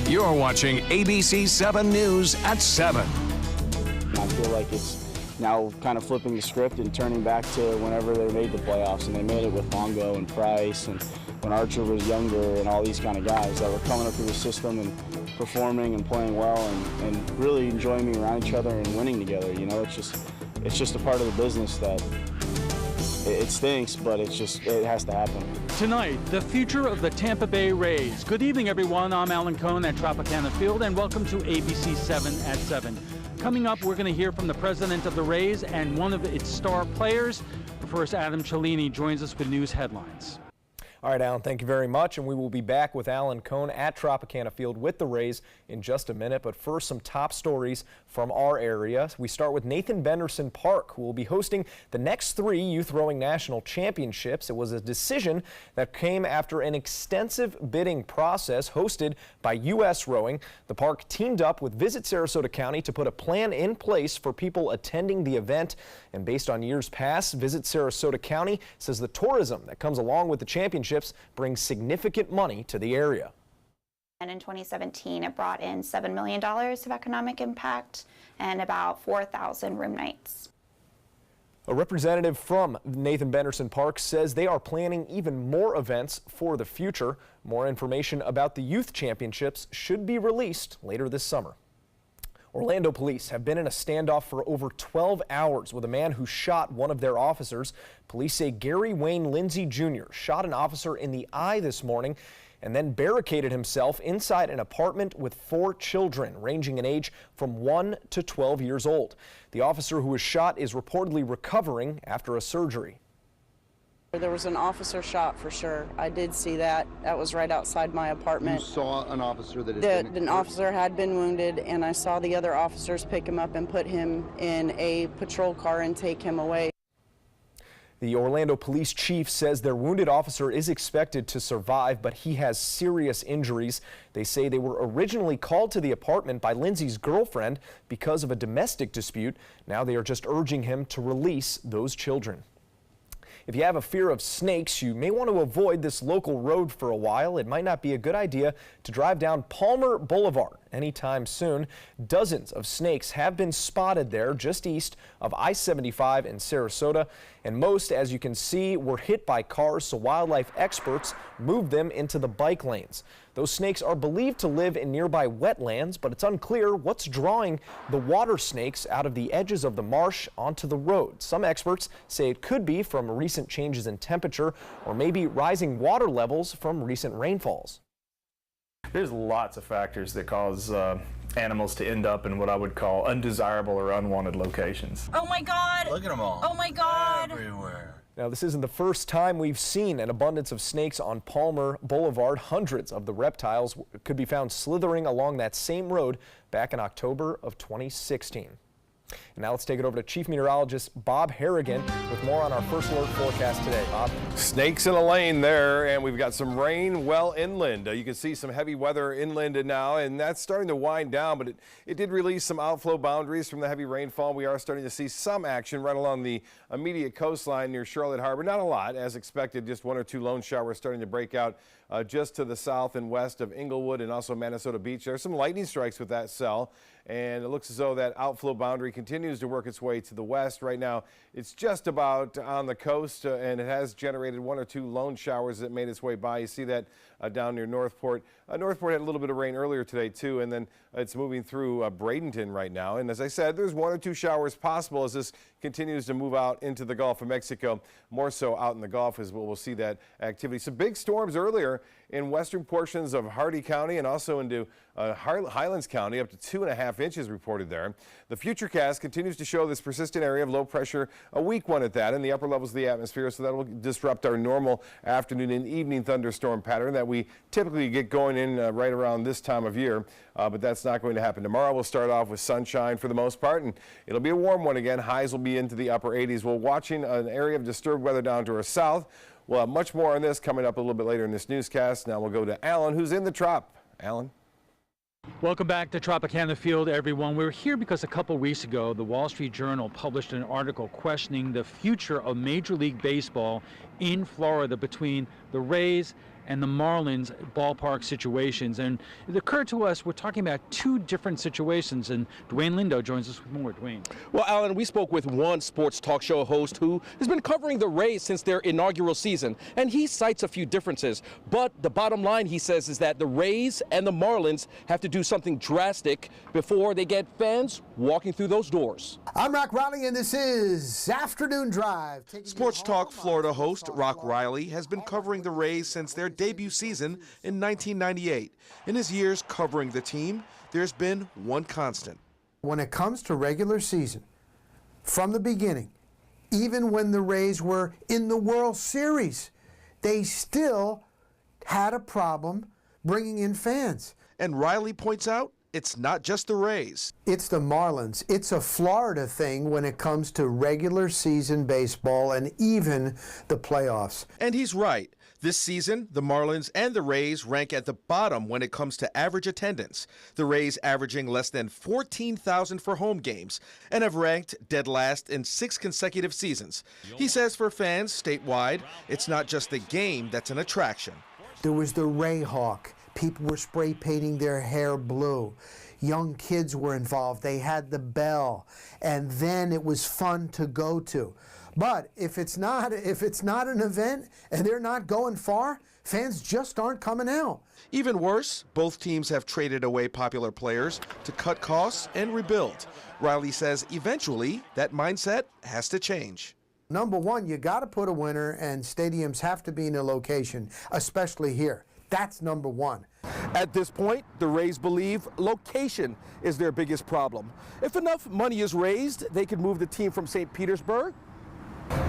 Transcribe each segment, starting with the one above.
You're watching ABC7 News at 7. I feel like it's now kind of flipping the script and turning back to whenever they made the playoffs, and they made it with Longo and Price and when Archer was younger and all these kind of guys that were coming up through the system and performing and playing well and really enjoying being around each other and winning together. You know, it's just a part of the business that it stinks, but it has to happen. Tonight, the future of the Tampa Bay Rays. Good evening, everyone. I'm Alan Cohn at Tropicana Field, and welcome to ABC7 at 7. Coming up, we're going to hear from the president of the Rays and one of its star players. First, Adam Cellini joins us with news headlines. All right, Alan, thank you very much, and we will be back with Alan Cohn at Tropicana Field with the Rays in just a minute. But first, some top stories from our area. We start with Nathan Benderson Park, who will be hosting the next 3 youth rowing national championships. It was a decision that came after an extensive bidding process hosted by U.S. Rowing. The park teamed up with Visit Sarasota County to put a plan in place for people attending the event. And based on years past, Visit Sarasota County says the tourism that comes along with the championships brings significant money to the area. And in 2017, it brought in $7 million of economic impact and about 4,000 room nights. A representative from Nathan Benderson Park says they are planning even more events for the future. More information about the youth championships should be released later this summer. Orlando police have been in a standoff for over 12 hours with a man who shot one of their officers. Police say Gary Wayne Lindsay Jr. shot an officer in the eye this morning and then barricaded himself inside an apartment with 4 children ranging in age from 1 to 12 years old. The officer who was shot is reportedly recovering after a surgery. There was an officer shot for sure. I did see that. That was right outside my apartment. You saw an officer that an officer had been wounded, and I saw the other officers pick him up and put him in a patrol car and take him away. The Orlando police chief says their wounded officer is expected to survive, but he has serious injuries. They say they were originally called to the apartment by Lindsay's girlfriend because of a domestic dispute. Now they are just urging him to release those children. If you have a fear of snakes, you may want to avoid this local road for a while. It might not be a good idea to drive down Palmer Boulevard anytime soon. Dozens of snakes have been spotted there just east of I-75 in Sarasota, and most, as you can see, were hit by cars, so wildlife experts moved them into the bike lanes. Those snakes are believed to live in nearby wetlands, but it's unclear what's drawing the water snakes out of the edges of the marsh onto the road. Some experts say it could be from recent changes in temperature or maybe rising water levels from recent rainfalls. There's lots of factors that cause animals to end up in what I would call undesirable or unwanted locations. Oh my God! Look at them all. Oh my God! Everywhere. Now, this isn't the first time we've seen an abundance of snakes on Palmer Boulevard. Hundreds of the reptiles could be found slithering along that same road back in October of 2016. And now let's take it over to Chief Meteorologist Bob Harrigan with more on our first alert forecast today. Bob? Snakes in a lane there, and we've got some rain well inland. You can see some heavy weather inland now, and that's starting to wind down, but it did release some outflow boundaries from the heavy rainfall. We are starting to see some action right along the immediate coastline near Charlotte Harbor. Not a lot, as expected, just 1 or 2 lone showers starting to break out just to the south and west of Inglewood and also Minnesota Beach. There are some lightning strikes with that cell, and it looks as though that outflow boundary continues to work its way to the west. Right now, it's just about on the coast, and it has generated 1 or 2 lone showers that made its way by. You see that down near Northport. Northport had a little bit of rain earlier today, too, and then it's moving through Bradenton right now. And as I said, there's 1 or 2 showers possible as this continues to move out into the Gulf of Mexico. More so out in the Gulf as we'll see that activity. Some big storms earlier in western portions of Hardy County and also into Highlands County, up to 2.5 inches reported there. The Futurecast continues to show this persistent area of low pressure, a weak one at that, in the upper levels of the atmosphere, so that will disrupt our normal afternoon and evening thunderstorm pattern that we typically get going in right around this time of year, but that's not going to happen tomorrow. We'll start off with sunshine for the most part, and it'll be a warm one again. Highs will be into the upper 80s. We're watching an area of disturbed weather down to our south. We'll have much more on this coming up a little bit later in this newscast. Now we'll go to Alan, who's in the trop. Alan? Welcome back to Tropicana Field, everyone. We're here because a couple weeks ago, the Wall Street Journal published an article questioning the future of Major League Baseball in Florida between the Rays and the Marlins ballpark situations. And it occurred to us we're talking about two different situations, and Dwayne Lindo joins us with more. Dwayne. Well, Alan, we spoke with one sports talk show host who has been covering the Rays since their inaugural season, and he cites a few differences. But the bottom line, he says, is that the Rays and the Marlins have to do something drastic before they get fans walking through those doors. I'm Rock Riley, and this is Afternoon Drive. Sports Talk Florida host Rock Riley has been covering the Rays since their debut season in 1998. In his years covering the team, there's been one constant. When it comes to regular season, from the beginning, even when the Rays were in the World Series, they still had a problem bringing in fans. And Riley points out, it's not just the Rays. It's the Marlins. It's a Florida thing when it comes to regular season baseball and even the playoffs. And he's right. This season, the Marlins and the Rays rank at the bottom when it comes to average attendance. The Rays averaging less than 14,000 for home games and have ranked dead last in 6 consecutive seasons. He says for fans statewide, it's not just the game that's an attraction. There was the Ray Hawk. People were spray painting their hair blue. Young kids were involved. They had the bell. And then it was fun to go to. But if it's not an event and they're not going far, fans just aren't coming out. Even worse, both teams have traded away popular players to cut costs and rebuild. Riley says eventually that mindset has to change. Number one, you got to put a winner, and stadiums have to be in a location, especially here. That's number one. At this point, the Rays believe location is their biggest problem. If enough money is raised, they could move the team from St. Petersburg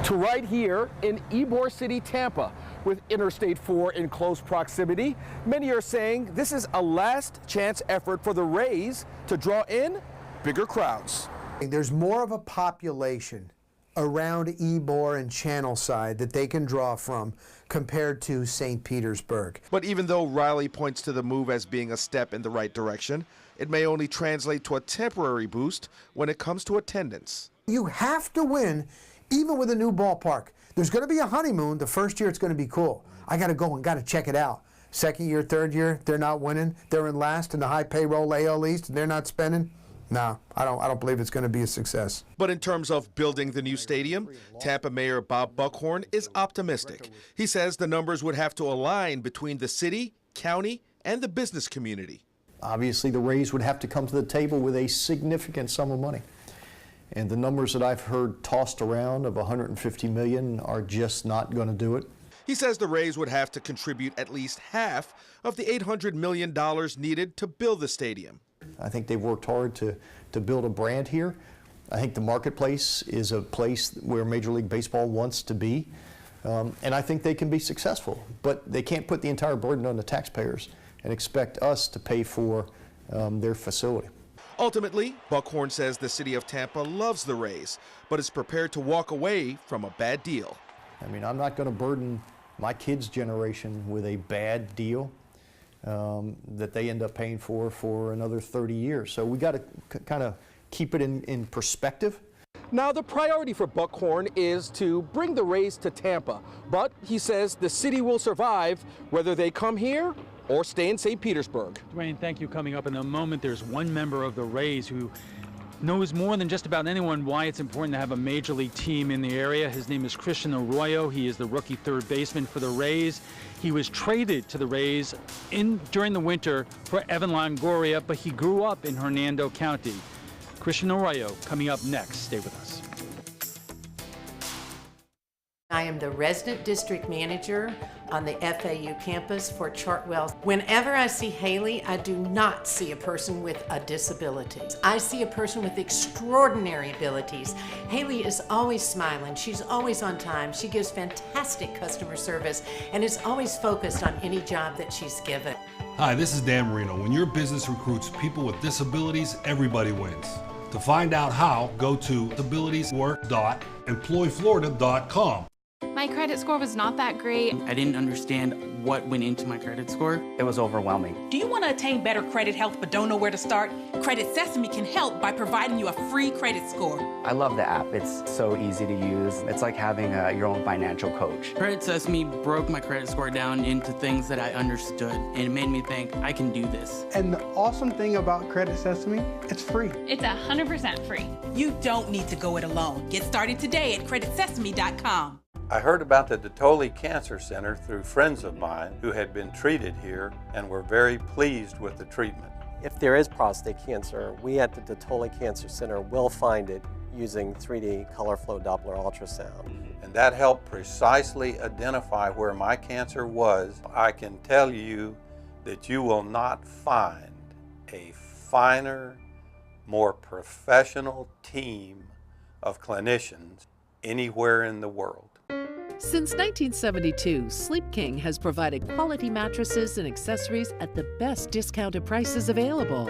to right here in Ybor City, Tampa, with Interstate 4 in close proximity. Many are saying this is a last chance effort for the Rays to draw in bigger crowds. There's more of a population around Ybor and Channelside that they can draw from compared to St. Petersburg. But even though Riley points to the move as being a step in the right direction, it may only translate to a temporary boost when it comes to attendance. You have to win, even with a new ballpark. There's going to be a honeymoon. The first year it's going to be cool. I got to go and got to check it out. Second year, third year, they're not winning. They're in last in the high payroll AL East, and they're not spending. No, I don't believe it's going to be a success. But in terms of building the new stadium, Tampa Mayor Bob Buckhorn is optimistic. He says the numbers would have to align between the city, county, and the business community. Obviously, the Rays would have to come to the table with a significant sum of money. And the numbers that I've heard tossed around of $150 million are just not going to do it. He says the Rays would have to contribute at least half of the $800 million needed to build the stadium. I think they've worked hard to build a brand here. I think the marketplace is a place where Major League Baseball wants to be. And I think they can be successful. But they can't put the entire burden on the taxpayers and expect us to pay for their facility. Ultimately, Buckhorn says the city of Tampa loves the Rays, but is prepared to walk away from a bad deal. I mean, I'm not going to burden my kids' generation with a bad deal that they end up paying for another 30 years. So we got to kind of keep it in perspective. Now, the priority for Buckhorn is to bring the Rays to Tampa, but he says the city will survive whether they come here or stay in St. Petersburg. Dwayne, thank you. Coming up in a moment, there's one member of the Rays who knows more than just about anyone why it's important to have a major league team in the area. His name is Christian Arroyo. He is the rookie third baseman for the Rays. He was traded to the Rays during the winter for Evan Longoria, but he grew up in Hernando County. Christian Arroyo coming up next. Stay with us. I am the resident district manager on the FAU campus for Chartwell. Whenever I see Haley, I do not see a person with a disability. I see a person with extraordinary abilities. Haley is always smiling. She's always on time. She gives fantastic customer service and is always focused on any job that she's given. Hi, this is Dan Marino. When your business recruits people with disabilities, everybody wins. To find out how, go to disabilitieswork.employflorida.com. My credit score was not that great. I didn't understand what went into my credit score. It was overwhelming. Do you want to attain better credit health but don't know where to start? Credit Sesame can help by providing you a free credit score. I love the app. It's so easy to use. It's like having your own financial coach. Credit Sesame broke my credit score down into things that I understood, and it made me think, I can do this. And the awesome thing about Credit Sesame, it's free. It's 100% free. You don't need to go it alone. Get started today at creditsesame.com. I heard about the Detoli Cancer Center through friends of mine who had been treated here and were very pleased with the treatment. If there is prostate cancer, we at the Detoli Cancer Center will find it using 3D color flow Doppler ultrasound. And that helped precisely identify where my cancer was. I can tell you that you will not find a finer, more professional team of clinicians anywhere in the world. Since 1972, Sleep King has provided quality mattresses and accessories at the best discounted prices available.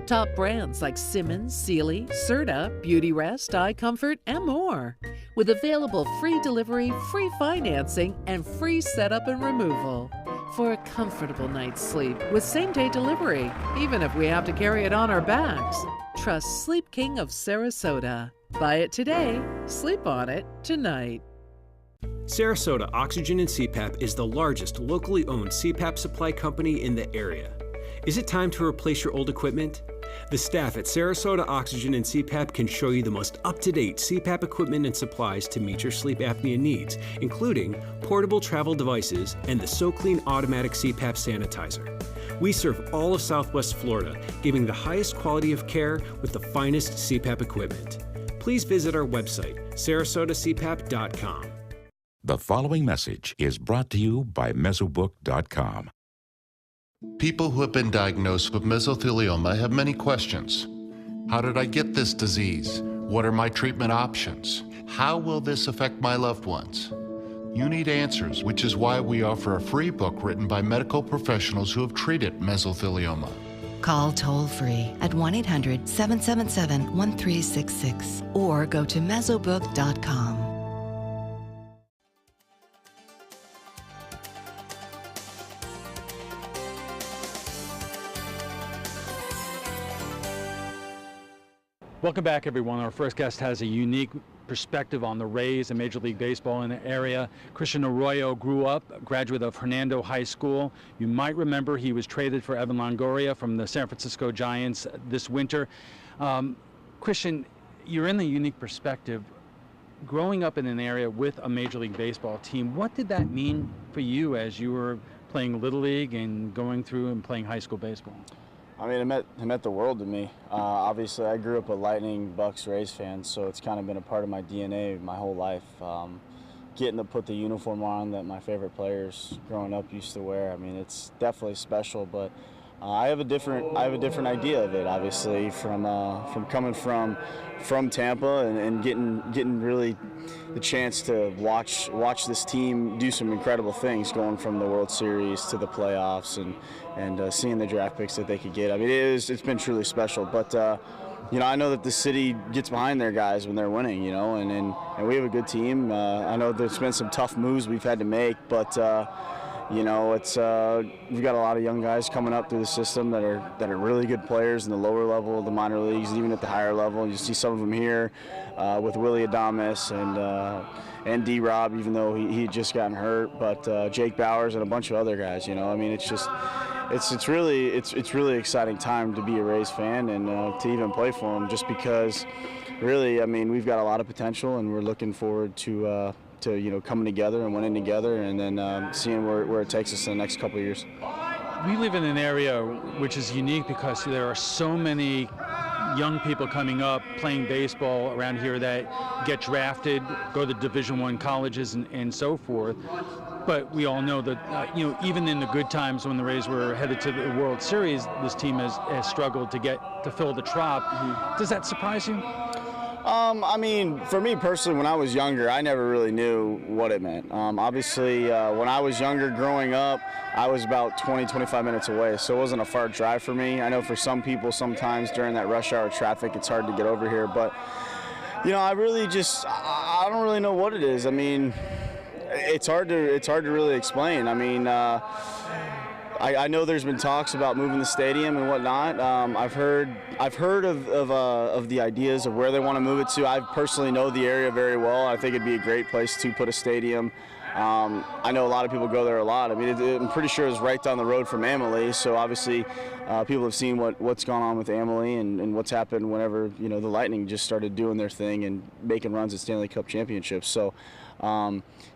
Top brands like Simmons, Sealy, Serta, Beauty Rest, Eye Comfort, and more. With available free delivery, free financing, and free setup and removal. For a comfortable night's sleep with same-day delivery, even if we have to carry it on our backs. Trust Sleep King of Sarasota. Buy it today, sleep on it tonight. Sarasota Oxygen and CPAP is the largest locally owned CPAP supply company in the area. Is it time to replace your old equipment? The staff at Sarasota Oxygen and CPAP can show you the most up-to-date CPAP equipment and supplies to meet your sleep apnea needs, including portable travel devices and the SoClean automatic CPAP sanitizer. We serve all of Southwest Florida, giving the highest quality of care with the finest CPAP equipment. Please visit our website, sarasotacpap.com. The following message is brought to you by Mesobook.com. People who have been diagnosed with mesothelioma have many questions. How did I get this disease? What are my treatment options? How will this affect my loved ones? You need answers, which is why we offer a free book written by medical professionals who have treated mesothelioma. Call toll-free at 1-800-777-1366 or go to mesobook.com. Welcome back, everyone. Our first guest has a unique perspective on the Rays and Major League Baseball in the area. Christian Arroyo grew up a graduate of Hernando High School. You might remember he was traded for Evan Longoria from the San Francisco Giants this winter. Christian, you're in the unique perspective. Growing up in an area with a Major League Baseball team, what did that mean for you as you were playing Little League and going through and playing high school baseball? I mean, it meant the world to me. Obviously, I grew up a Lightning, Bucks, Rays fan, so it's kind of been a part of my DNA my whole life. Getting to put the uniform on that my favorite players growing up used to wear, I mean, it's definitely special. But I have a different idea of it. Obviously, from coming from Tampa and getting really the chance to watch this team do some incredible things, going from the World Series to the playoffs and seeing the draft picks that they could get. I mean, it's been truly special. But you know, I know that the city gets behind their guys when they're winning. You know, and we have a good team. I know there's been some tough moves we've had to make, but you know, it's we've got a lot of young guys coming up through the system that are really good players in the lower level of the minor leagues, and even at the higher level. You see some of them here with Willie Adames and D-Rob, even though he had just gotten hurt, but Jake Bowers and a bunch of other guys. You know, I mean, it's really exciting time to be a Rays fan and to even play for them, just because really, I mean, we've got a lot of potential, and we're looking forward to you know, coming together and winning together, and then seeing where it takes us in the next couple of years. We live in an area which is unique because there are so many young people coming up playing baseball around here that get drafted, go to Division I colleges and so forth. But we all know that you know, even in the good times when the Rays were headed to the World Series, this team has struggled to fill the trop. Does that surprise you? I mean, for me personally, when I was younger, I never really knew what it meant. Obviously, when I was younger, growing up, I was about 20, 25 minutes away, so it wasn't a far drive for me. I know for some people, sometimes during that rush hour traffic, it's hard to get over here, but, you know, I don't really know what it is. I mean, It's hard to really explain. I mean, I know there's been talks about moving the stadium and whatnot. I've heard of the ideas of where they want to move it to. I personally know the area very well. I think it'd be a great place to put a stadium. I know a lot of people go there a lot. I mean, I'm pretty sure it's right down the road from Amalie, so obviously people have seen what's gone on with Amalie and what's happened whenever, you know, the Lightning just started doing their thing and making runs at Stanley Cup championships. So,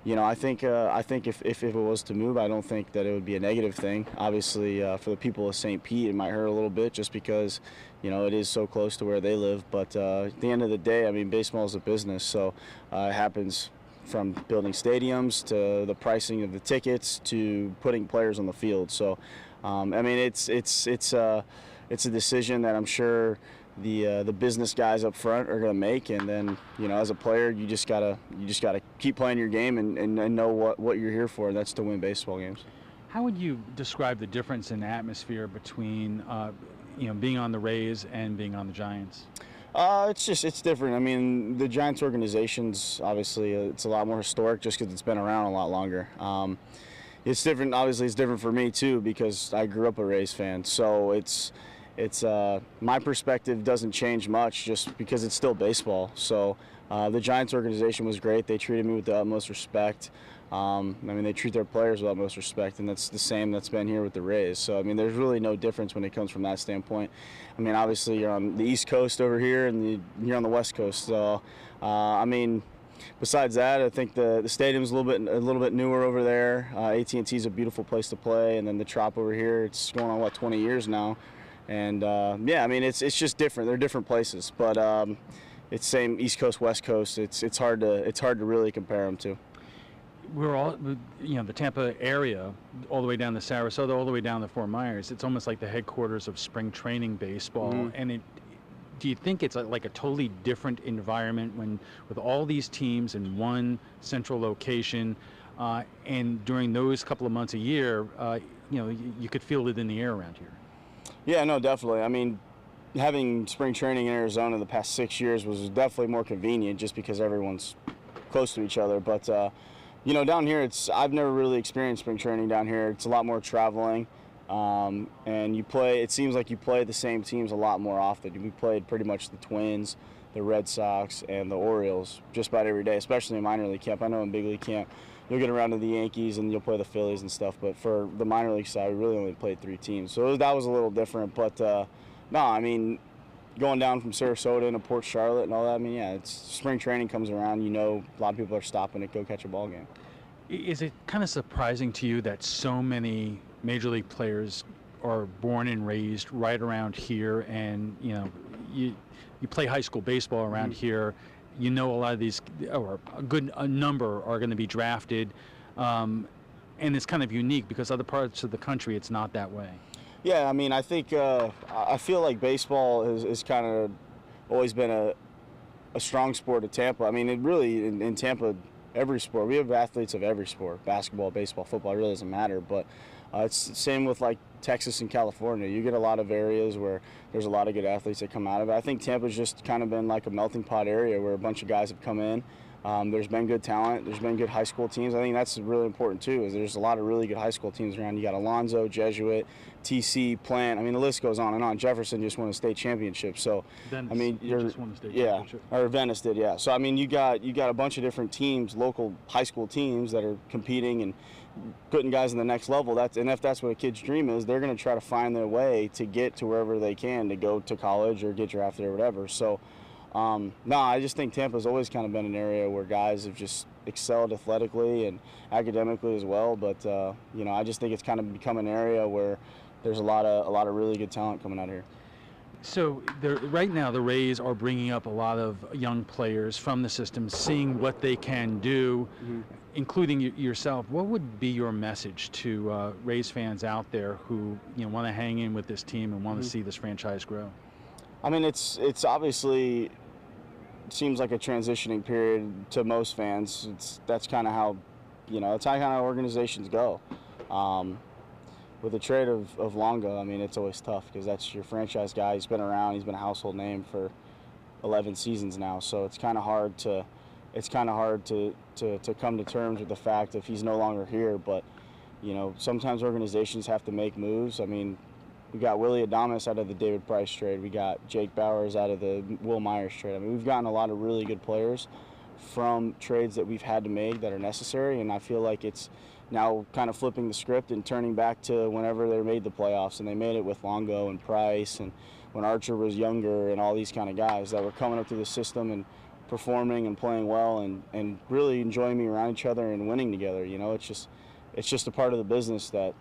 you know, I think if it was to move, I don't think that it would be a negative thing. Obviously, for the people of St. Pete, it might hurt a little bit just because, you know, it is so close to where they live. But at the end of the day, I mean, baseball is a business, so it happens from building stadiums to the pricing of the tickets to putting players on the field. So, I mean, it's a decision that I'm sure the business guys up front are going to make, and then, you know, as a player, you just gotta keep playing your game and know what you're here for, and that's to win baseball games. How would you describe the difference in atmosphere between you know, being on the Rays and being on the Giants? It's different. I mean, the Giants organization's obviously it's a lot more historic just because it's been around a lot longer. It's different. Obviously, it's different for me too because I grew up a Rays fan. So it's my perspective doesn't change much just because it's still baseball. So the Giants organization was great. They treated me with the utmost respect. I mean, they treat their players with utmost respect, and that's the same that's been here with the Rays. So, I mean, there's really no difference when it comes from that standpoint. I mean, obviously, you're on the East Coast over here, and you're on the West Coast. So, I mean, besides that, I think the stadium's a little bit newer over there. AT&T is a beautiful place to play, and then the Trop over here, it's going on 20 years now, and yeah, I mean, it's just different. They're different places, but it's same East Coast, West Coast. It's hard to really compare them to. We're all, you know, the Tampa area, all the way down to Sarasota, all the way down to Fort Myers. It's almost like the headquarters of spring training baseball. Mm-hmm. And do you think it's like a totally different environment with all these teams in one central location, and during those couple of months a year, you know, you could feel it in the air around here? Yeah, no, definitely. I mean, having spring training in Arizona the past 6 years was definitely more convenient just because everyone's close to each other. But you know, down here, I've never really experienced spring training down here. It's a lot more traveling, and it seems like you play the same teams a lot more often. We played pretty much the Twins, the Red Sox, and the Orioles just about every day, especially in minor league camp. I know in big league camp, you'll get around to the Yankees and you'll play the Phillies and stuff, but for the minor league side, we really only played 3 teams. So that was a little different, but no, I mean, going down from Sarasota into Port Charlotte and all that, I mean, yeah, it's spring training comes around, you know, a lot of people are stopping to go catch a ball game. Is it kind of surprising to you that so many major league players are born and raised right around here, and, you know, you play high school baseball around here, you know, a lot of these, or a number are going to be drafted, and it's kind of unique because other parts of the country it's not that way? Yeah, I mean, I think I feel like baseball is kind of always been a strong sport at Tampa. I mean, it really in Tampa, every sport, we have athletes of every sport, basketball, baseball, football, it really doesn't matter. But it's the same with like Texas and California. You get a lot of areas where there's a lot of good athletes that come out of it. I think Tampa's just kind of been like a melting pot area where a bunch of guys have come in. There's been good talent. There's been good high school teams. I think that's really important too, is there's a lot of really good high school teams around. You got Alonzo, Jesuit, TC, Plant. I mean, the list goes on and on. Jefferson just won a state championship. So, Venice, I mean, just won a state championship. Or Venice did, yeah. So, I mean, you got a bunch of different teams, local high school teams that are competing and putting guys in the next level. And if that's what a kid's dream is, they're going to try to find their way to get to wherever they can to go to college or get drafted or whatever. So, no, I just think Tampa's always kind of been an area where guys have just excelled athletically and academically as well. But you know, I just think it's kind of become an area where there's a lot of really good talent coming out here. So right now, the Rays are bringing up a lot of young players from the system, seeing what they can do, including yourself. What would be your message to Rays fans out there who, you know, want to hang in with this team and want to see this franchise grow? I mean, it's obviously seems like a transitioning period to most fans. That's kind of how, you know, that's how kind of organizations go. With the trade of Longo, I mean, it's always tough because that's your franchise guy. He's been around. He's been a household name for 11 seasons now. So it's kind of hard to it's kind of hard to come to terms with the fact if he's no longer here. But, you know, sometimes organizations have to make moves. I mean, we got Willie Adames out of the David Price trade. We got Jake Bowers out of the Will Myers trade. I mean, we've gotten a lot of really good players from trades that we've had to make that are necessary, and I feel like it's now kind of flipping the script and turning back to whenever they made the playoffs, and they made it with Longo and Price and when Archer was younger and all these kind of guys that were coming up through the system and performing and playing well and really enjoying being around each other and winning together. You know, it's just a part of the business that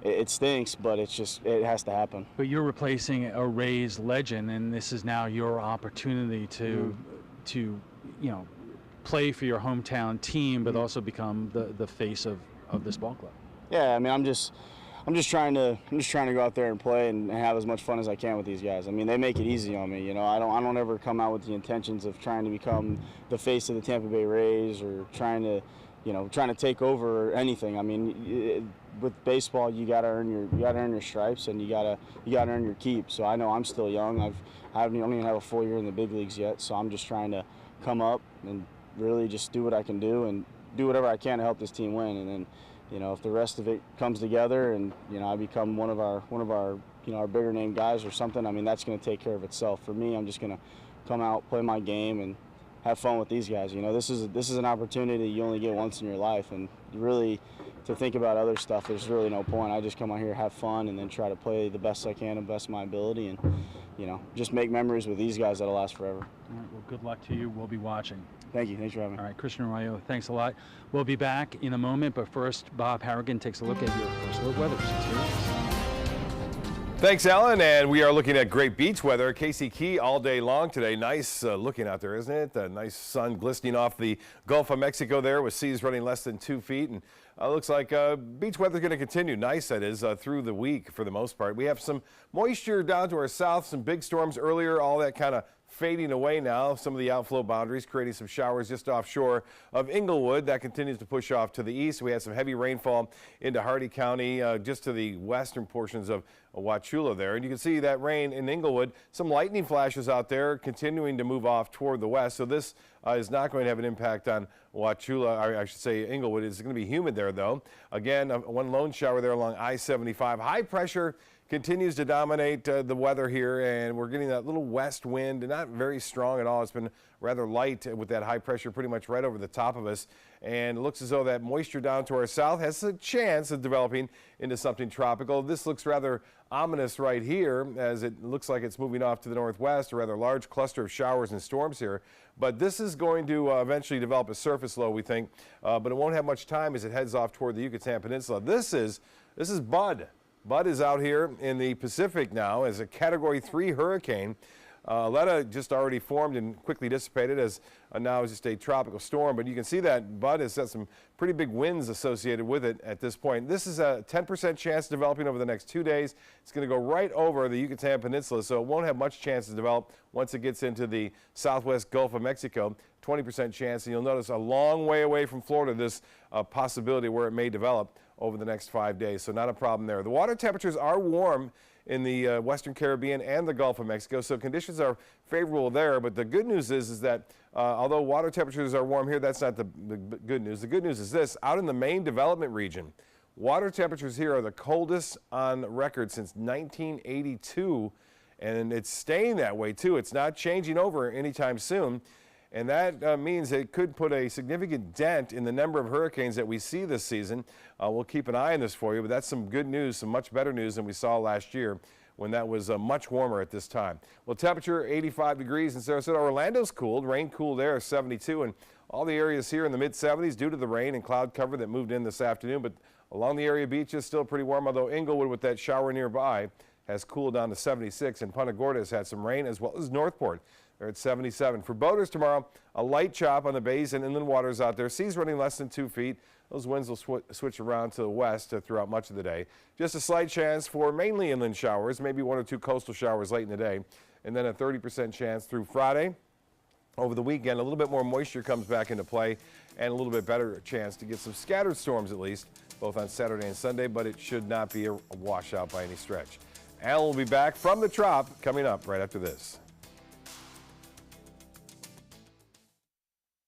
it stinks, but it has to happen. But you're replacing a Rays legend, and this is now your opportunity to you know, play for your hometown team, but also become the face of this ball club. Yeah, I mean, I'm just trying to go out there and play and have as much fun as I can with these guys. I mean, they make it easy on me. You know, I don't ever come out with the intentions of trying to become the face of the Tampa Bay Rays or trying to take over or anything. I mean, with baseball, you gotta earn your stripes, and you gotta earn your keep. So I know I'm still young. I don't even have a full year in the big leagues yet. So I'm just trying to come up and really just do what I can do and do whatever I can to help this team win. And then, you know, if the rest of it comes together and, you know, I become one of our you know, our bigger name guys or something, I mean, that's going to take care of itself. For me, I'm just going to come out, play my game, and have fun with these guys. You know, this is an opportunity you only get once in your life, and really to think about other stuff, there's really no point. I just come out here, have fun, and then try to play the best I can and best of my ability, and, you know, just make memories with these guys that'll last forever. All right, well, good luck to you. We'll be watching. Thank you. Thanks for having me. All right, Christian Arroyo, thanks a lot. We'll be back in a moment, but first, Bob Harrigan takes a look at your first look weather. Thanks, Alan, and we are looking at great beach weather. Casey Key all day long today. Nice looking out there, isn't it? Nice sun glistening off the Gulf of Mexico there with seas running less than 2 feet. And looks like beach weather is going to continue. Nice, that is, through the week for the most part. We have some moisture down to our south, some big storms earlier, all that kind of fading away now. Some of the outflow boundaries creating some showers just offshore of Inglewood. That continues to push off to the east. We had some heavy rainfall into Hardy County, just to the western portions of Wauchula there. And you can see that rain in Inglewood. Some lightning flashes out there continuing to move off toward the west. So this is not going to have an impact on Wauchula, or I should say Inglewood. It's going to be humid there, though. Again, one lone shower there along I-75. High pressure continues to dominate the weather here, and we're getting that little west wind, and not very strong at all. It's been rather light with that high pressure pretty much right over the top of us, and it looks as though that moisture down to our south has a chance of developing into something tropical. This looks rather ominous right here, as it looks like it's moving off to the northwest, a rather large cluster of showers and storms here. But this is going to eventually develop a surface low, we think, but it won't have much time as it heads off toward the Yucatan Peninsula. This is Bud. Bud is out here in the Pacific now as a Category 3 hurricane. Letta just already formed and quickly dissipated as now is just a tropical storm. But you can see that Bud has got some pretty big winds associated with it at this point. This is a 10% chance developing over the next 2 days. It's going to go right over the Yucatan Peninsula, so it won't have much chance to develop once it gets into the southwest Gulf of Mexico. 20% chance, and you'll notice a long way away from Florida, this possibility where it may develop over the next 5 days, so not a problem there. The water temperatures are warm in the Western Caribbean and the Gulf of Mexico, so conditions are favorable there. But the good news is that although water temperatures are warm here, that's not the good news. The good news is this: out in the main development region, water temperatures here are the coldest on record since 1982, and it's staying that way too. It's not changing over anytime soon. And that means it could put a significant dent in the number of hurricanes that we see this season. We'll keep an eye on this for you, but that's some good news, some much better news than we saw last year when that was much warmer at this time. Well, temperature 85 degrees in Sarasota. Orlando's cooled. Rain cooled there, 72. And all the areas here in the mid-70s due to the rain and cloud cover that moved in this afternoon. But along the area beaches, still pretty warm, although Inglewood with that shower nearby has cooled down to 76. And Punta Gorda has had some rain, as well as Northport. They're at 77. For boaters tomorrow, a light chop on the bays and inland waters out there. Seas running less than 2 feet. Those winds will switch around to the west throughout much of the day. Just a slight chance for mainly inland showers, maybe 1 or 2 coastal showers late in the day. And then a 30% chance through Friday. Over the weekend, a little bit more moisture comes back into play and a little bit better chance to get some scattered storms at least, both on Saturday and Sunday, but it should not be a washout by any stretch. Al will be back from the Trop coming up right after this.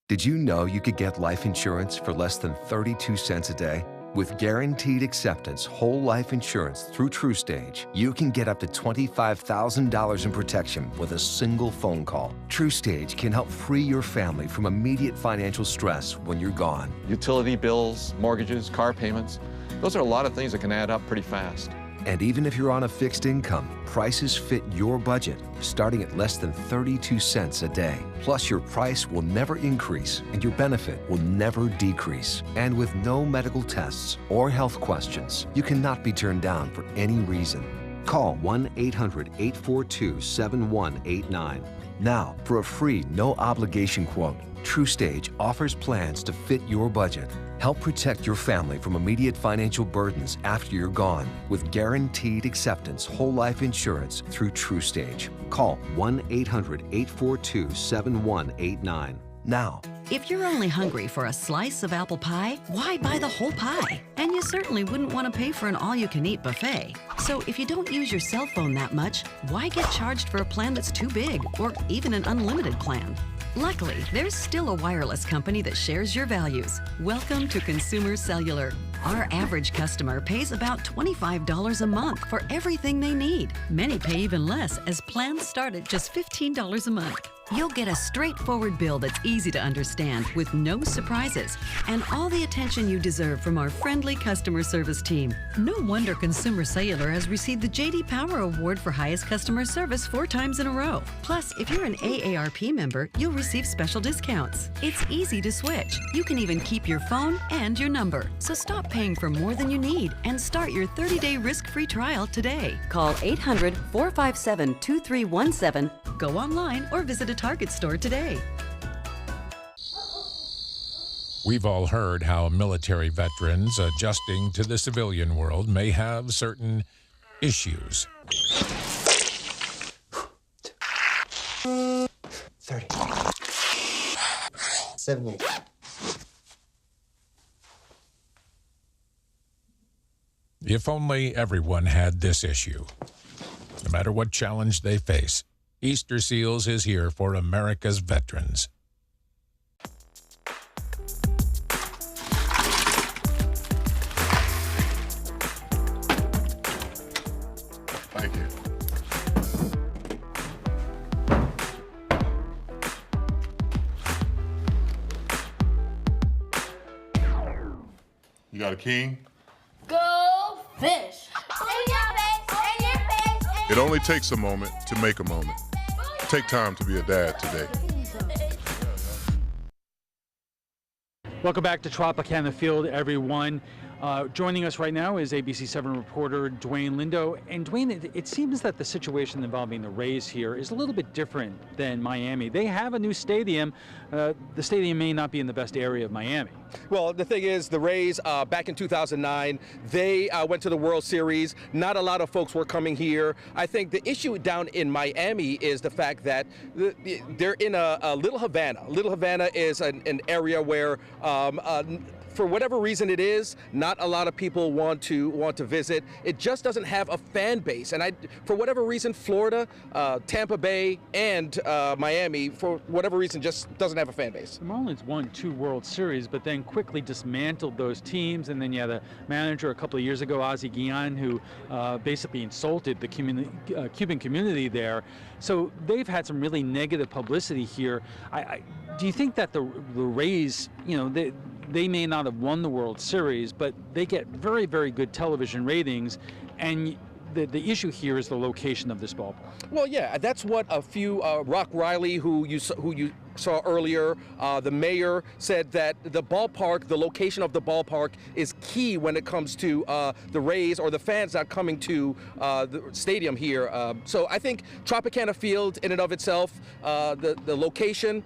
Did you know you could get life insurance for less than 32 cents a day? With guaranteed acceptance whole life insurance through TrueStage, you can get up to $25,000 in protection with a single phone call. TrueStage can help free your family from immediate financial stress when you're gone. Utility bills, mortgages, car payments, those are a lot of things that can add up pretty fast. And even if you're on a fixed income, prices fit your budget, starting at less than 32 cents a day. Plus, your price will never increase and your benefit will never decrease. And with no medical tests or health questions, you cannot be turned down for any reason. Call 1-800-842-7189. Now, for a free, no-obligation quote, TrueStage offers plans to fit your budget. Help protect your family from immediate financial burdens after you're gone with guaranteed acceptance whole life insurance through TrueStage. Call 1-800-842-7189 now. If you're only hungry for a slice of apple pie, why buy the whole pie? And you certainly wouldn't want to pay for an all-you-can-eat buffet. So if you don't use your cell phone that much, why get charged for a plan that's too big or even an unlimited plan? Luckily, there's still a wireless company that shares your values. Welcome to Consumer Cellular. Our average customer pays about $25 a month for everything they need. Many pay even less, as plans start at just $15 a month. You'll get a straightforward bill that's easy to understand with no surprises and all the attention you deserve from our friendly customer service team. No wonder Consumer Cellular has received the J.D. Power Award for highest customer service 4 times in a row. Plus, if you're an AARP member, you'll receive special discounts. It's easy to switch. You can even keep your phone and your number. So stop paying for more than you need and start your 30-day risk-free trial today. Call 800-457-2317. Go online or visit a Target store today. We've all heard how military veterans adjusting to the civilian world may have certain issues. 30. 70. If only everyone had this issue. No matter what challenge they face, Easter Seals is here for America's veterans. Thank you. You got a king? Go fish! It only takes a moment to make a moment. Take time to be a dad today. Welcome back to Tropicana Field, everyone. Joining us right now is ABC7 reporter Dwayne Lindo. And Dwayne, it seems that the situation involving the Rays here is a little bit different than Miami. They have a new stadium. The stadium may not be in the best area of Miami. Well, the thing is, the Rays, back in 2009, they went to the World Series. Not a lot of folks were coming here. I think the issue down in Miami is the fact that they're in a Little Havana. Little Havana is an area where for whatever reason it is, not a lot of people want to visit. It just doesn't have a fan base. And for whatever reason, Florida, Tampa Bay, and Miami, for whatever reason, just doesn't have a fan base. The Marlins won 2 World Series, but then quickly dismantled those teams. And then you had a manager a couple of years ago, Ozzie Guillen, who basically insulted the Cuban community there. So they've had some really negative publicity here. Do you think that the Rays, they may not have won the World Series, but they get very, very good television ratings, and the issue here is the location of this ballpark? Well, yeah, that's what a few Rock Riley, who you saw earlier, the mayor, said that the location of the ballpark is key when it comes to the Rays or the fans not coming to the stadium here. So I think Tropicana Field, in and of itself, the location,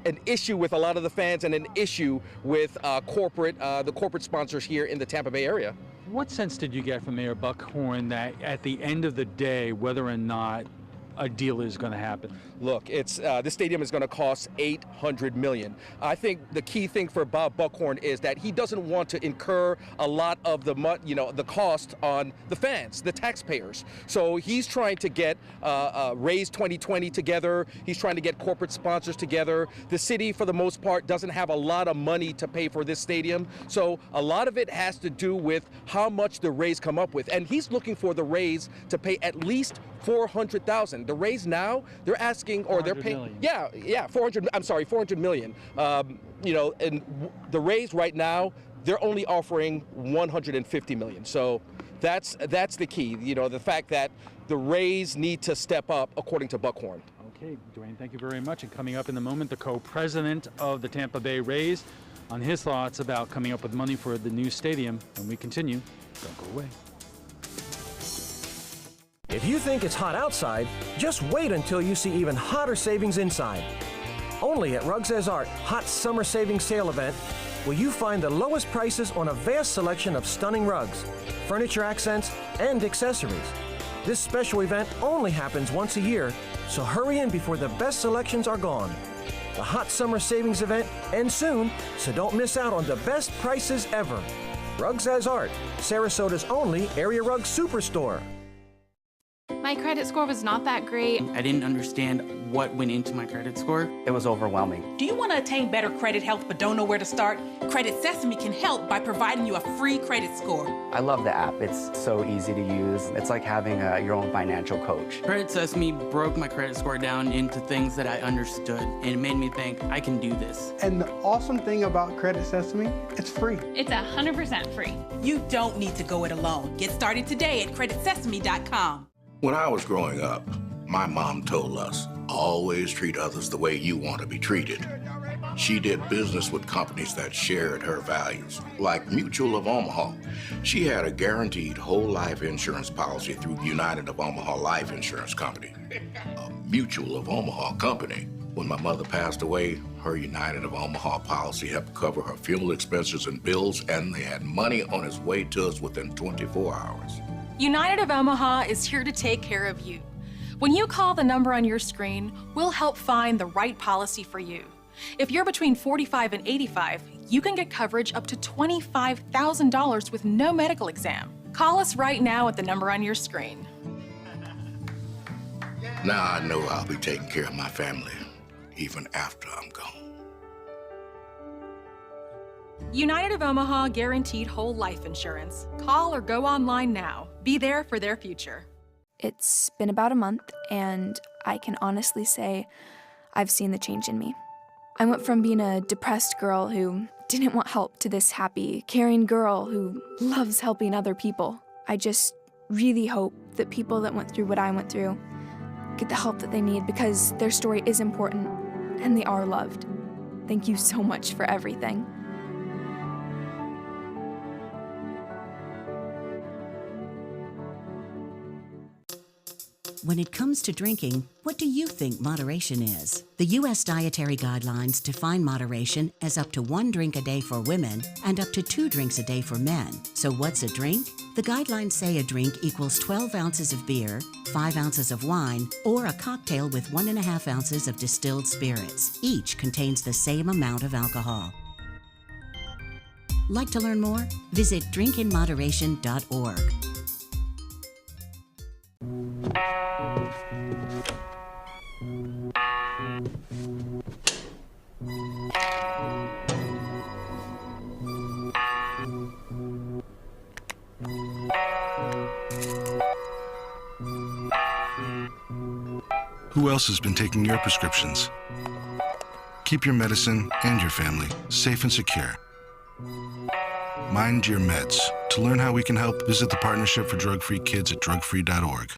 an issue with a lot of the fans, and an issue with the corporate sponsors here in the Tampa Bay area. What sense did you get from Mayor Buckhorn that at the end of the day, whether or not a deal is going to happen? Look, it's this stadium is going to cost $800 million. I think the key thing for Bob Buckhorn is that he doesn't want to incur a lot of the cost on the fans, the taxpayers. So he's trying to get Raise 2020 together. He's trying to get corporate sponsors together. The city, for the most part, doesn't have a lot of money to pay for this stadium. So a lot of it has to do with how much the Rays come up with. And he's looking for the Rays to pay at least $400,000. The Rays now, they're asking, or they're paying, $400 million. And the Rays right now, they're only offering $150 million. So that's the key. The fact that the Rays need to step up, according to Buckhorn. Okay, Dwayne, thank you very much. And coming up in a moment, the co-president of the Tampa Bay Rays on his thoughts about coming up with money for the new stadium. When we continue, don't go away. If you think it's hot outside, just wait until you see even hotter savings inside. Only at Rugs As Art Hot Summer Savings Sale event will you find the lowest prices on a vast selection of stunning rugs, furniture accents, and accessories. This special event only happens once a year, so hurry in before the best selections are gone. The Hot Summer Savings event ends soon, so don't miss out on the best prices ever. Rugs As Art, Sarasota's only area rug superstore. My credit score was not that great. I didn't understand what went into my credit score. It was overwhelming. Do you want to attain better credit health but don't know where to start? Credit Sesame can help by providing you a free credit score. I love the app. It's so easy to use. It's like having your own financial coach. Credit Sesame broke my credit score down into things that I understood, and it made me think, I can do this. And the awesome thing about Credit Sesame, it's free. It's 100% free. You don't need to go it alone. Get started today at creditsesame.com. When I was growing up, my mom told us, always treat others the way you want to be treated. She did business with companies that shared her values, like Mutual of Omaha. She had a guaranteed whole life insurance policy through United of Omaha Life Insurance Company, a Mutual of Omaha company. When my mother passed away, her United of Omaha policy helped cover her funeral expenses and bills, and they had money on its way to us within 24 hours. United of Omaha is here to take care of you. When you call the number on your screen, we'll help find the right policy for you. If you're between 45 and 85, you can get coverage up to $25,000 with no medical exam. Call us right now at the number on your screen. Now I know I'll be taking care of my family, even after I'm gone. United of Omaha guaranteed whole life insurance. Call or go online now. Be there for their future. It's been about a month, and I can honestly say I've seen the change in me. I went from being a depressed girl who didn't want help to this happy, caring girl who loves helping other people. I just really hope that people that went through what I went through get the help that they need, because their story is important and they are loved. Thank you so much for everything. When it comes to drinking, what do you think moderation is? The U.S. Dietary Guidelines define moderation as up to 1 drink a day for women and up to 2 drinks a day for men. So what's a drink? The guidelines say a drink equals 12 ounces of beer, 5 ounces of wine, or a cocktail with 1.5 ounces of distilled spirits. Each contains the same amount of alcohol. Like to learn more? Visit drinkinmoderation.org. Who else has been taking your prescriptions? Keep your medicine and your family safe and secure. Mind your meds. To learn how we can help, visit the Partnership for Drug-Free Kids at drugfree.org.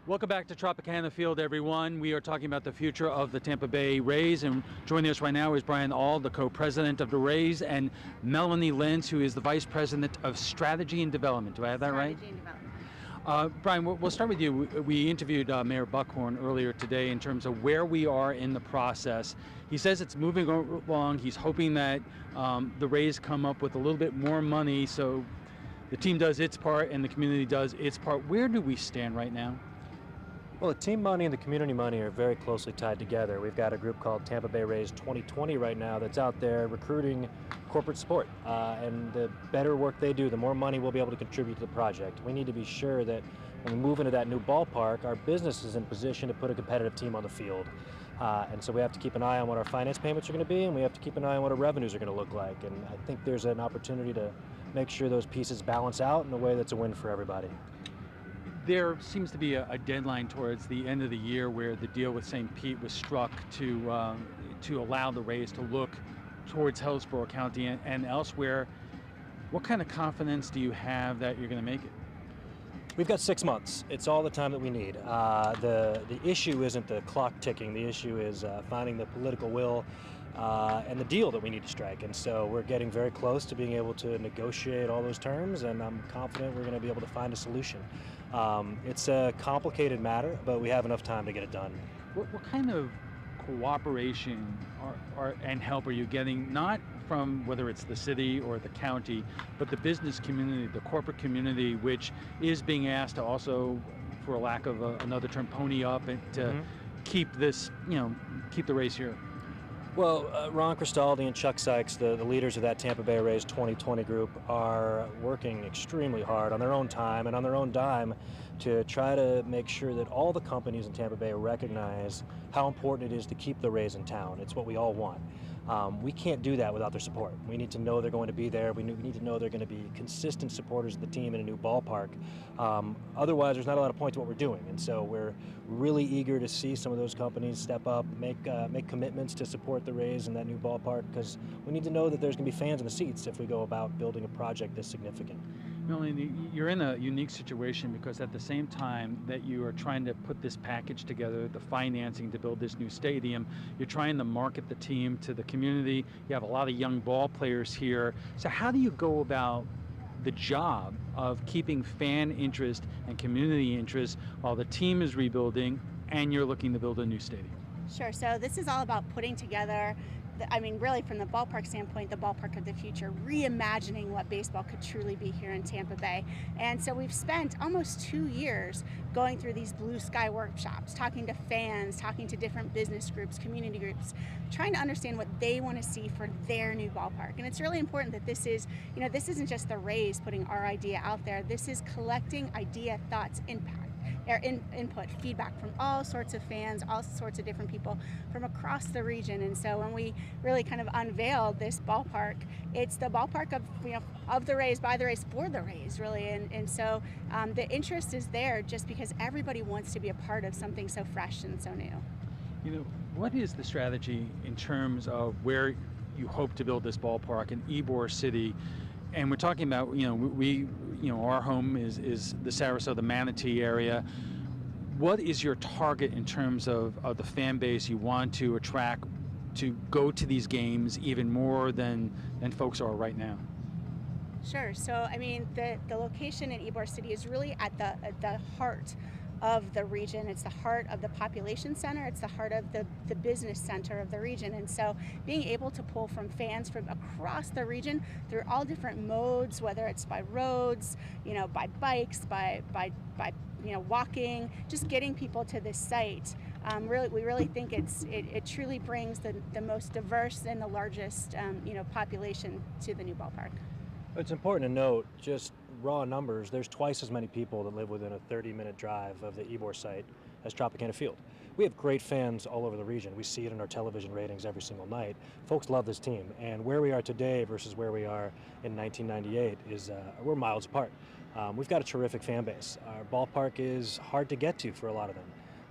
Welcome back to Tropicana Field, everyone. We are talking about the future of the Tampa Bay Rays, and joining us right now is Brian Auld, the co-president of the Rays, and Melanie Lentz, who is the vice president of Strategy and Development. Do I have that right? Strategy and Development. Brian, we'll start with you. We interviewed Mayor Buckhorn earlier today in terms of where we are in the process. He says it's moving along. He's hoping that the Rays come up with a little bit more money so the team does its part and the community does its part. Where do we stand right now? Well, the team money and the community money are very closely tied together. We've got a group called Tampa Bay Rays 2020 right now that's out there recruiting corporate support. And the better work they do, the more money we'll be able to contribute to the project. We need to be sure that when we move into that new ballpark, our business is in position to put a competitive team on the field. And so we have to keep an eye on what our finance payments are going to be, and we have to keep an eye on what our revenues are going to look like. And I think there's an opportunity to make sure those pieces balance out in a way that's a win for everybody. There seems to be a deadline towards the end of the year where the deal with St. Pete was struck to allow the Rays to look towards Hillsborough County and elsewhere. What kind of confidence do you have that you're going to make it? We've got 6 months. It's all the time that we need. The issue isn't the clock ticking. The issue is finding the political will and the deal that we need to strike. And so we're getting very close to being able to negotiate all those terms, and I'm confident we're going to be able to find a solution. It's a complicated matter, but we have enough time to get it done. What kind of cooperation and help are you getting, not from whether it's the city or the county, but the business community, the corporate community, which is being asked to also, for a lack of another term, pony up and to keep this, keep the Rays here? Well, Ron Cristaldi and Chuck Sykes, the leaders of that Tampa Bay Rays 2020 group, are working extremely hard on their own time and on their own dime to try to make sure that all the companies in Tampa Bay recognize how important it is to keep the Rays in town. It's what we all want. We can't do that without their support. We need to know they're going to be there. We need to know they're going to be consistent supporters of the team in a new ballpark. Otherwise, there's not a lot of point to what we're doing. And so we're really eager to see some of those companies step up, make commitments to support the Rays in that new ballpark, because we need to know that there's going to be fans in the seats if we go about building a project this significant. Melanie, you're in a unique situation because at the same time that you are trying to put this package together, the financing to build this new stadium, you're trying to market the team to the community. You have a lot of young ball players here. So how do you go about the job of keeping fan interest and community interest while the team is rebuilding and you're looking to build a new stadium? Sure, so this is all about putting together, really from the ballpark standpoint, the ballpark of the future, reimagining what baseball could truly be here in Tampa Bay. And so we've spent almost 2 years going through these blue sky workshops, talking to fans, talking to different business groups, community groups, trying to understand what they want to see for their new ballpark. And it's really important that this is, this isn't just the Rays putting our idea out there. This is collecting idea, thoughts, input, feedback from all sorts of fans, all sorts of different people from across the region. And so when we really kind of unveiled this ballpark, it's the ballpark of the Rays, by the Rays, for the Rays, really. And so the interest is there just because everybody wants to be a part of something so fresh and so new. What is the strategy in terms of where you hope to build this ballpark in Ybor City? And we're talking about, our home is the Sarasota Manatee area. What is your target in terms of the fan base you want to attract to go to these games even more than folks are right now? Sure. So, the location in Ybor City is really at the heart of the region. It's the heart of the population center. It's the heart of the business center of the region. And so being able to pull from fans from across the region through all different modes, whether it's by roads, by bikes, by walking, just getting people to this site. We really think it truly brings the most diverse and the largest population to the new ballpark. It's important to note, just raw numbers, there's twice as many people that live within a 30-minute drive of the Ybor site as Tropicana Field. We have great fans all over the region. We see it in our television ratings every single night. Folks love this team, and where we are today versus where we are in 1998 is we're miles apart. We've got a terrific fan base. Our ballpark is hard to get to for a lot of them.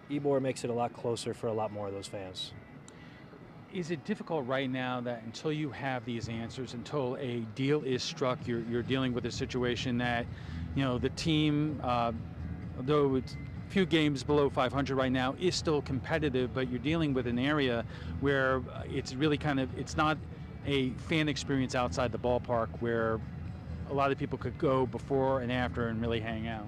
Ybor makes it a lot closer for a lot more of those fans. Is it difficult right now that until you have these answers, until a deal is struck, you're dealing with a situation that, the team, though it's a few games below 500 right now, is still competitive, but you're dealing with an area where it's really it's not a fan experience outside the ballpark where a lot of people could go before and after and really hang out?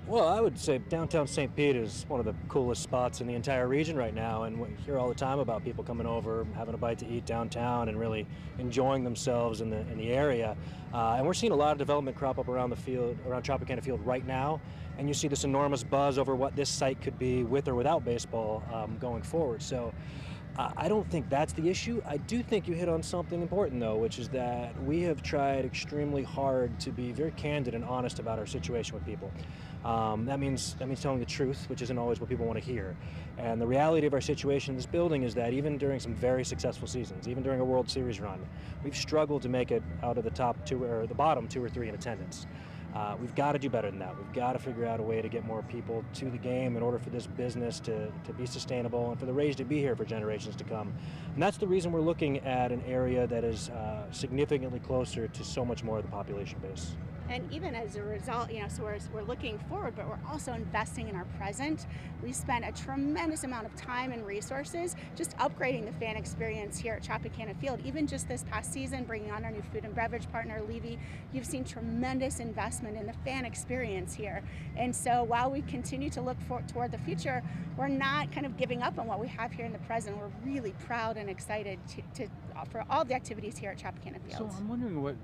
Well, I would say downtown St. Pete is one of the coolest spots in the entire region right now, and we hear all the time about people coming over, having a bite to eat downtown, and really enjoying themselves in the area. And we're seeing a lot of development crop up around the field, around Tropicana Field right now, and you see this enormous buzz over what this site could be with or without baseball going forward. So I don't think that's the issue. I do think you hit on something important, though, which is that we have tried extremely hard to be very candid and honest about our situation with people. That means telling the truth, which isn't always what people want to hear. And the reality of our situation in this building is that even during some very successful seasons, even during a World Series run, we've struggled to make it out of the top two or the bottom 2 or 3 in attendance. We've got to do better than that. We've got to figure out a way to get more people to the game in order for this business to be sustainable and for the Rays to be here for generations to come. And that's the reason we're looking at an area that is significantly closer to so much more of the population base. And even as a result, so we're looking forward, but we're also investing in our present. We spent a tremendous amount of time and resources just upgrading the fan experience here at Tropicana Field. Even just this past season, bringing on our new food and beverage partner, Levy, you've seen tremendous investment in the fan experience here. And so while we continue to look toward the future, we're not kind of giving up on what we have here in the present. We're really proud and excited for all the activities here at Tropicana Field. So I'm wondering what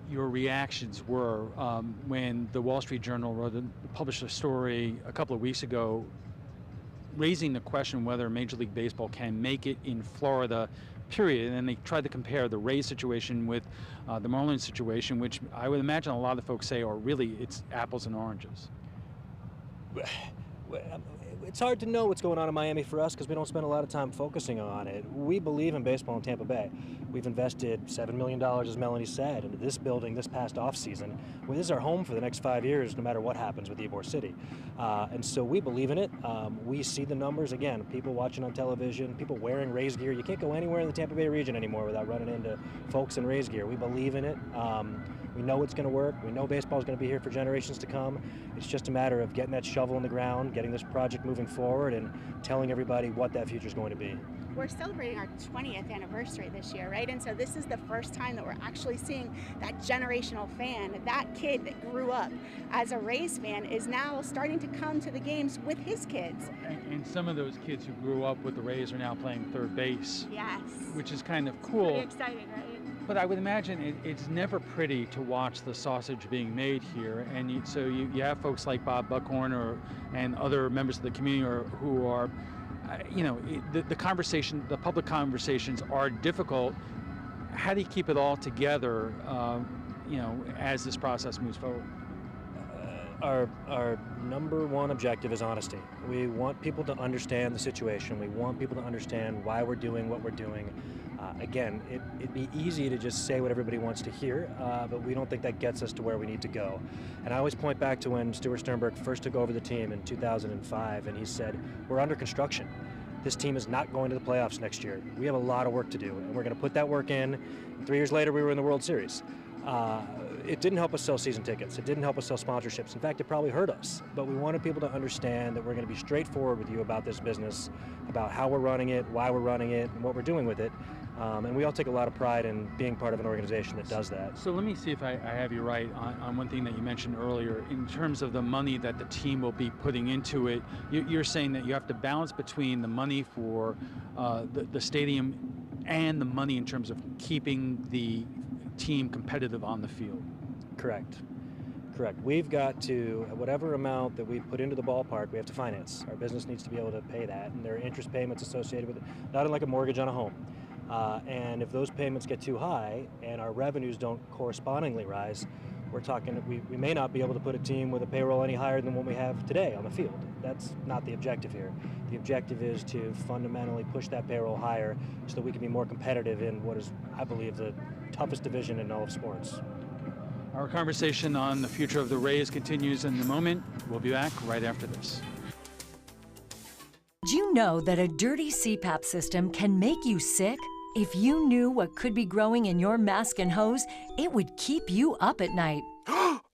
your reactions were when the Wall Street Journal published a story a couple of weeks ago raising the question whether Major League Baseball can make it in Florida, period. And then they tried to compare the Rays situation with the Marlins situation, which I would imagine a lot of folks say are really, it's apples and oranges. It's hard to know what's going on in Miami for us because we don't spend a lot of time focusing on it. We believe in baseball in Tampa Bay. We've invested $7 million, as Melanie said, into this building this past offseason. Well, this is our home for the next 5 years, no matter what happens with Ybor City. And so we believe in it. We see the numbers. Again, people watching on television, people wearing Rays gear. You can't go anywhere in the Tampa Bay region anymore without running into folks in Rays gear. We believe in it. We know it's going to work. We know baseball is going to be here for generations to come. It's just a matter of getting that shovel in the ground, getting this project moving forward, and telling everybody what that future is going to be. We're celebrating our 20th anniversary this year, right? And so this is the first time that we're actually seeing that generational fan, that kid that grew up as a Rays fan is now starting to come to the games with his kids. And some of those kids who grew up with the Rays are now playing third base. Yes. Which is kind of cool. Pretty exciting, right? But I would imagine it's never pretty to watch the sausage being made here, and so you have folks like Bob Buckhorn and other members of the community who are, the conversation, the public conversations are difficult. How do you keep it all together, as this process moves forward? Our number one objective is honesty. We want people to understand the situation. We want people to understand why we're doing what we're doing. Again, it'd be easy to just say what everybody wants to hear, but we don't think that gets us to where we need to go. And I always point back to when Stuart Sternberg first took over the team in 2005, and he said, we're under construction. This team is not going to the playoffs next year. We have a lot of work to do, and we're going to put that work in. 3 years later, we were in the World Series. It didn't help us sell season tickets. It didn't help us sell sponsorships. In fact, it probably hurt us. But we wanted people to understand that we're going to be straightforward with you about this business, about how we're running it, why we're running it, and what we're doing with it. And we all take a lot of pride in being part of an organization that does that. So let me see if I have you right on one thing that you mentioned earlier. In terms of the money that the team will be putting into it, you're saying that you have to balance between the money for the stadium and the money in terms of keeping the team competitive on the field. Correct. We've got to, whatever amount that we put into the ballpark, we have to finance. Our business needs to be able to pay that, and there are interest payments associated with it, not unlike a mortgage on a home. And if those payments get too high and our revenues don't correspondingly rise, we're talking, we may not be able to put a team with a payroll any higher than what we have today on the field. That's not the objective here. The objective is to fundamentally push that payroll higher so that we can be more competitive in what is, I believe, the toughest division in all of sports. Our conversation on the future of the Rays continues in a moment. We'll be back right after this. Do you know that a dirty CPAP system can make you sick? If you knew what could be growing in your mask and hose, it would keep you up at night.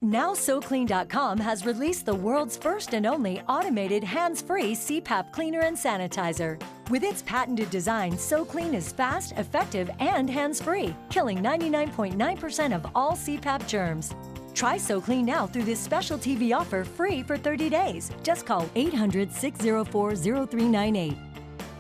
Now SoClean.com has released the world's first and only automated hands-free CPAP cleaner and sanitizer. With its patented design, SoClean is fast, effective, and hands-free, killing 99.9% of all CPAP germs. Try So Clean now through this special TV offer free for 30 days. Just call 800-604-0398.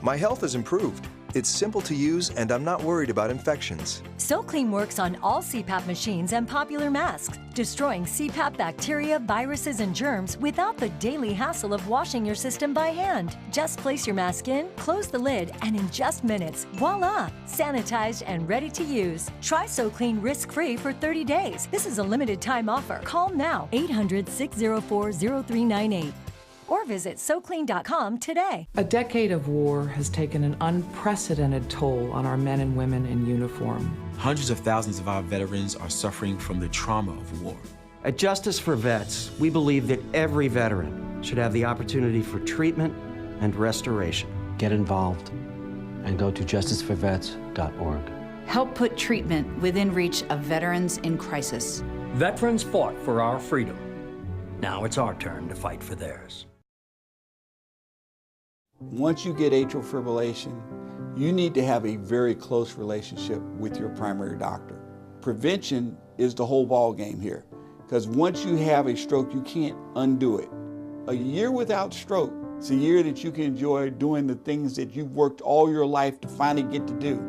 My health has improved. It's simple to use, and I'm not worried about infections. So Clean works on all CPAP machines and popular masks, destroying CPAP bacteria, viruses, and germs without the daily hassle of washing your system by hand. Just place your mask in, close the lid, and in just minutes, voila, sanitized and ready to use. Try So Clean risk-free for 30 days. This is a limited time offer. Call now, 800-604-0398. Or visit SoClean.com today. A decade of war has taken an unprecedented toll on our men and women in uniform. Hundreds of thousands of our veterans are suffering from the trauma of war. At Justice for Vets, we believe that every veteran should have the opportunity for treatment and restoration. Get involved and go to justiceforvets.org. Help put treatment within reach of veterans in crisis. Veterans fought for our freedom. Now it's our turn to fight for theirs. Once you get atrial fibrillation, you need to have a very close relationship with your primary doctor. Prevention is the whole ball game here, because once you have a stroke, you can't undo it. A year without stroke is a year that you can enjoy doing the things that you've worked all your life to finally get to do.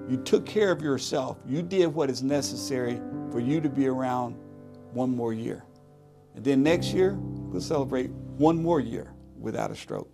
You took care of yourself. You did what is necessary for you to be around one more year. And then next year, we'll celebrate one more year without a stroke.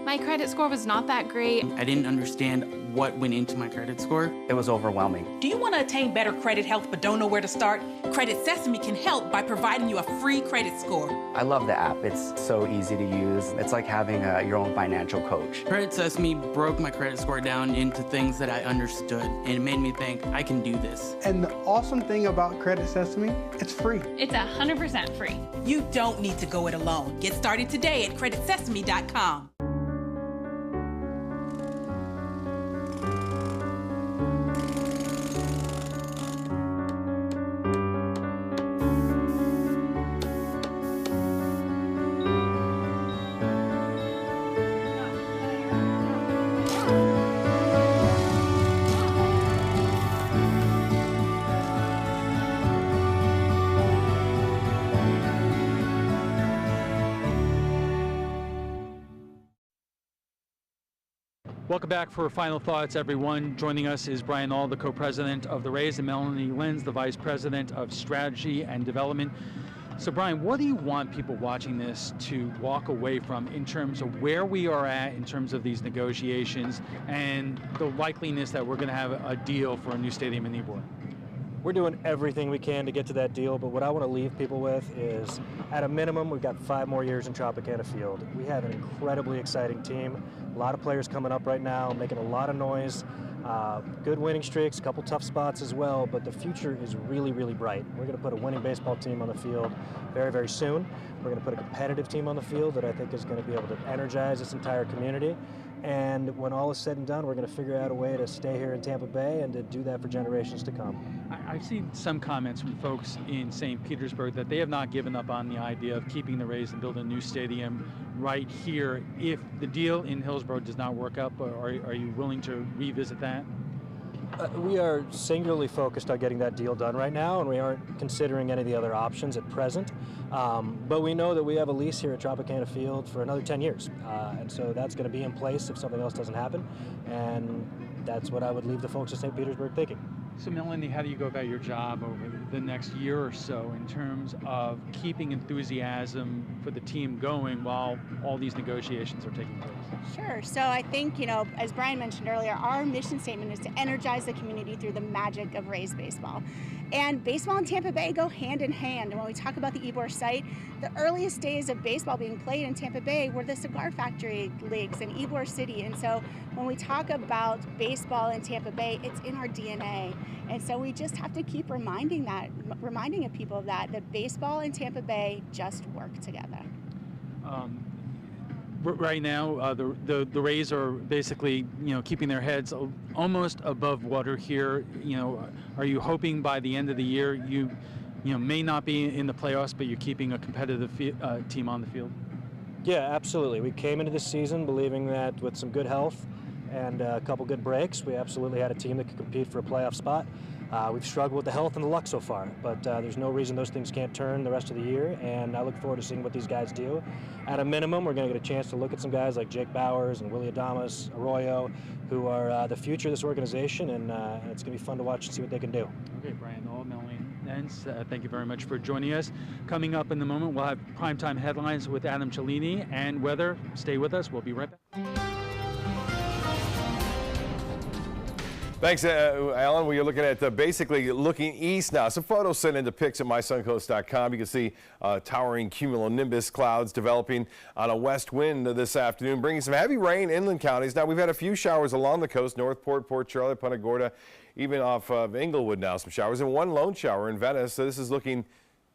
My credit score was not that great. I didn't understand what went into my credit score. It was overwhelming. Do you want to attain better credit health but don't know where to start? Credit Sesame can help by providing you a free credit score. I love the app. It's so easy to use. It's like having your own financial coach. Credit Sesame broke my credit score down into things that I understood, and it made me think, I can do this. And the awesome thing about Credit Sesame, it's free. It's 100% free. You don't need to go it alone. Get started today at creditsesame.com. Welcome back for Final Thoughts, everyone. Joining us is Brian All, the co-president of the Rays, and Melanie Lenz, the vice president of strategy and development. So, Brian, what do you want people watching this to walk away from in terms of where we are at in terms of these negotiations and the likeliness that we're going to have a deal for a new stadium in Ybor? We're doing everything we can to get to that deal, but what I want to leave people with is, at a minimum, we've got 5 more years in Tropicana Field. We have an incredibly exciting team. A lot of players coming up right now, making a lot of noise. Good winning streaks, a couple tough spots as well, but the future is really, really bright. We're going to put a winning baseball team on the field very, very soon. We're going to put a competitive team on the field that I think is going to be able to energize this entire community. And when all is said and done, we're going to figure out a way to stay here in Tampa Bay and to do that for generations to come. I've seen some comments from folks in St. Petersburg that they have not given up on the idea of keeping the Rays and building a new stadium right here. If the deal in Hillsborough does not work out, are you willing to revisit that? We are singularly focused on getting that deal done right now, and we aren't considering any of the other options at present. But we know that we have a lease here at Tropicana Field for another 10 years. And so that's going to be in place if something else doesn't happen. And that's what I would leave the folks of St. Petersburg thinking. So, Melanie, how do you go about your job over the next year or so in terms of keeping enthusiasm for the team going while all these negotiations are taking place? Sure. So I think, as Brian mentioned earlier, our mission statement is to energize the community through the magic of Rays baseball. And baseball and Tampa Bay go hand in hand. And when we talk about the Ybor site, the earliest days of baseball being played in Tampa Bay were the cigar factory leagues in Ybor City. And so when we talk about baseball in Tampa Bay, it's in our DNA. And so we just have to keep reminding people of that baseball and Tampa Bay just work together. Right now, the Rays are basically, keeping their heads almost above water here. Are you hoping by the end of the year you may not be in the playoffs, but you're keeping a competitive team on the field? Yeah, absolutely. We came into this season believing that with some good health and a couple good breaks, we absolutely had a team that could compete for a playoff spot. We've struggled with the health and the luck so far, but there's no reason those things can't turn the rest of the year, and I look forward to seeing what these guys do. At a minimum, we're going to get a chance to look at some guys like Jake Bowers and Willie Adames, Arroyo, who are the future of this organization, and it's going to be fun to watch and see what they can do. Okay, Brian Noel, Melanie Nance, thank you very much for joining us. Coming up in the moment, we'll have primetime headlines with Adam Cellini and weather. Stay with us. We'll be right back. Thanks, Alan. We're looking at basically looking east now. Some photos sent into pics at mysuncoast.com. You can see towering cumulonimbus clouds developing on a west wind this afternoon, bringing some heavy rain inland counties. Now, we've had a few showers along the coast, Northport, Port Charlotte, Punta Gorda, even off of Inglewood now, some showers, and one lone shower in Venice. So this is looking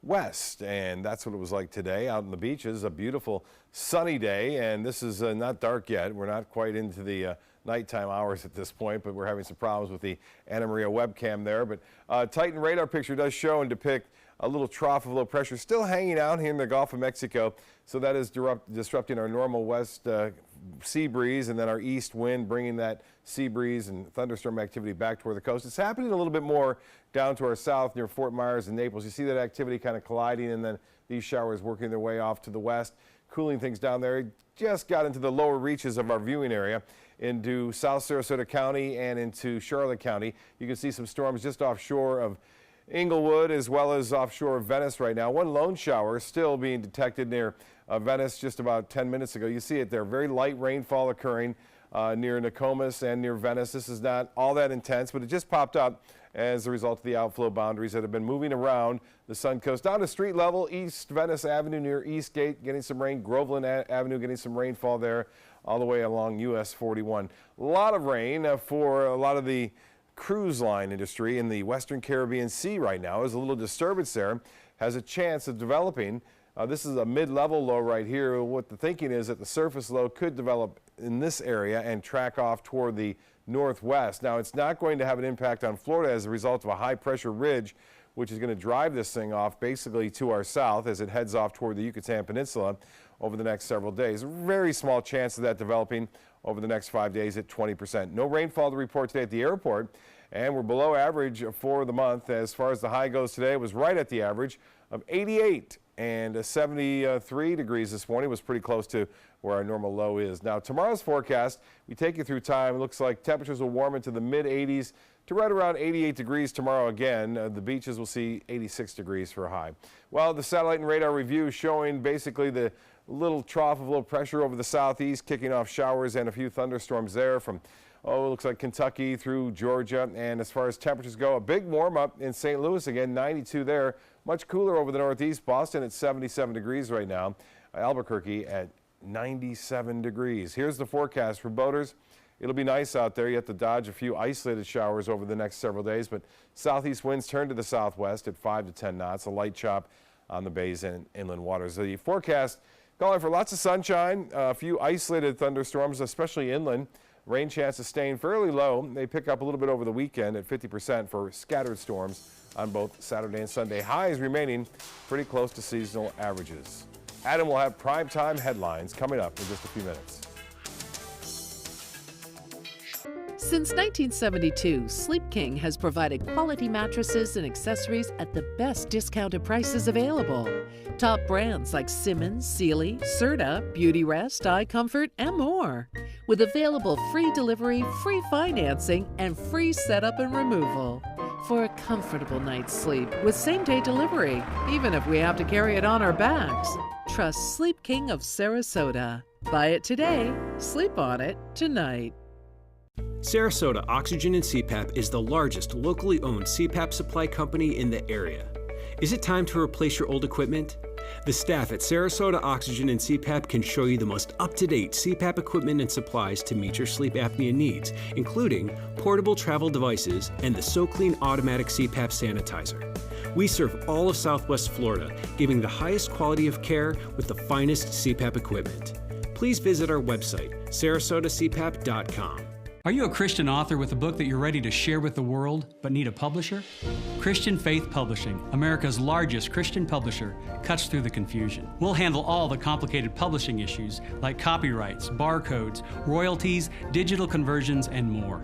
west, and that's what it was like today out on the beaches. A beautiful sunny day, and this is not dark yet. We're not quite into the nighttime hours at this point, but we're having some problems with the Anna Maria webcam there. But Titan radar picture does show and depict a little trough of low pressure still hanging out here in the Gulf of Mexico. So that is disrupting our normal west sea breeze, and then our east wind bringing that sea breeze and thunderstorm activity back toward the coast. It's happening a little bit more down to our south near Fort Myers and Naples. You see that activity kind of colliding, and then these showers working their way off to the west, cooling things down there. It just got into the lower reaches of our viewing area into South Sarasota County and into Charlotte County. You can see some storms just offshore of Inglewood as well as offshore of Venice right now. One lone shower still being detected near Venice just about 10 minutes ago. You see it there, very light rainfall occurring near Nokomis and near Venice. This is not all that intense, but it just popped up as a result of the outflow boundaries that have been moving around the Suncoast. Down to street level, East Venice Avenue near Eastgate getting some rain, Groveland Avenue getting some rainfall there, all the way along US 41. A lot of rain for a lot of the cruise line industry in the Western Caribbean Sea right now. There's a little disturbance there, has a chance of developing. This is a mid-level low right here. What the thinking is that the surface low could develop in this area and track off toward the northwest. Now, it's not going to have an impact on Florida as a result of a high-pressure ridge, which is going to drive this thing off basically to our south as it heads off toward the Yucatan Peninsula over the next several days. A very small chance of that developing over the next 5 days at 20%. No rainfall to report today at the airport, and we're below average for the month. As far as the high goes today, it was right at the average of 88, and 73 degrees this morning was pretty close to where our normal low is. Now, tomorrow's forecast, we take you through time. It looks like temperatures will warm into the mid-80s to right around 88 degrees tomorrow again. The beaches will see 86 degrees for a high. Well, the satellite and radar review showing basically the little trough of low pressure over the southeast, kicking off showers and a few thunderstorms there from, it looks like Kentucky through Georgia. And as far as temperatures go, a big warm up in St. Louis again, 92 there. Much cooler over the northeast. Boston at 77 degrees right now. Albuquerque at 97 degrees. Here's the forecast for boaters. It'll be nice out there. You have to dodge a few isolated showers over the next several days, but southeast winds turn to the southwest at 5 to 10 knots, a light chop on the bays and inland waters. The forecast calling for lots of sunshine, a few isolated thunderstorms, especially inland. Rain chances staying fairly low. They pick up a little bit over the weekend at 50% for scattered storms on both Saturday and Sunday. Highs remaining pretty close to seasonal averages. Adam will have primetime headlines coming up in just a few minutes. Since 1972, Sleep King has provided quality mattresses and accessories at the best discounted prices available. Top brands like Simmons, Sealy, Serta, Beautyrest, iComfort, and more. With available free delivery, free financing, and free setup and removal. For a comfortable night's sleep with same-day delivery, even if we have to carry it on our backs. Trust Sleep King of Sarasota. Buy it today, sleep on it tonight. Sarasota Oxygen and CPAP is the largest locally owned CPAP supply company in the area. Is it time to replace your old equipment? The staff at Sarasota Oxygen and CPAP can show you the most up-to-date CPAP equipment and supplies to meet your sleep apnea needs, including portable travel devices and the SoClean automatic CPAP sanitizer. We serve all of Southwest Florida, giving the highest quality of care with the finest CPAP equipment. Please visit our website, sarasotacpap.com. Are you a Christian author with a book that you're ready to share with the world but need a publisher? Christian Faith Publishing, America's largest Christian publisher, cuts through the confusion. We'll handle all the complicated publishing issues like copyrights, barcodes, royalties, digital conversions, and more.